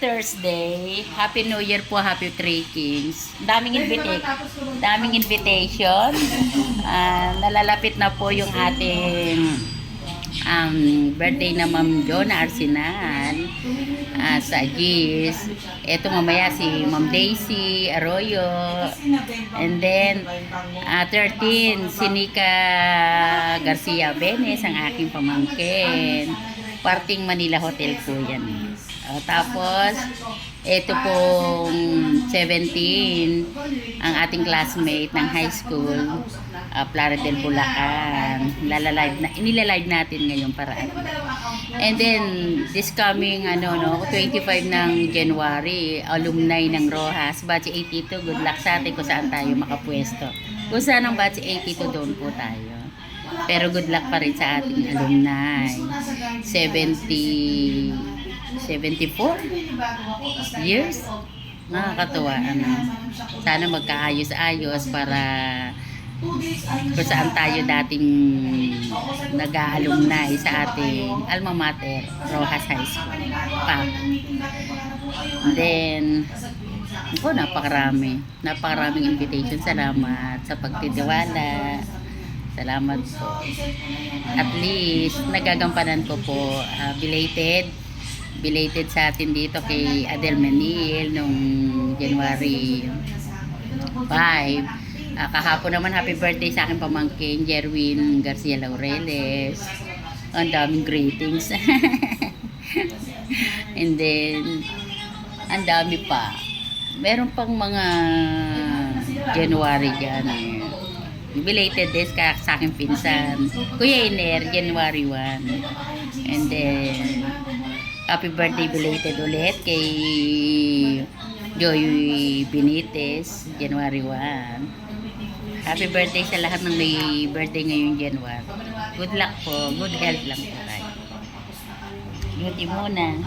Thursday. Happy New Year po, Happy Three Kings. Daming invitation. Nalalapit na po yung ating birthday na Ma'am Jonna Arsenal sa Agis. Ito mamaya si Ma'am Daisy Arroyo. And then 13 si Nika Garcia Benes, ang aking pamangkin. Parting Manila Hotel po yan. Tapos ito pong 17 ang ating classmate ng high school, Plaridel Bulacan. Inilalive natin ngayon para and then this coming 25 ng January, alumni ng Rojas batch 82. Good luck sa atin kung saan tayo makapwesto. Kung saan ang batch 82, doon po tayo. Pero good luck pa rin sa ating alumni. 74 years. Nakakatuwa. Sana magkaayos-ayos para kung saan tayo dating nag-alumni sa ating alma mater, Rojas High School. Then, napakaraming invitation. Salamat sa pagtitiwala. Salamat po. At least, nagagampanan ko po belated sa atin dito kay Adel Menil nung January 5. Kahapon naman happy birthday sa aking pamangkin Jerwin Garcia Laureles. Ang daming greetings. And then, ang dami pa. Meron pang mga January dyan. Belated days sa aking pinsan Kuya Iner, January 1. And then happy birthday belated ulit kay Joy Benitez, January 1. Happy birthday sa lahat ng may birthday ngayong January. Good luck po, good health lang po tayo. Beauty muna.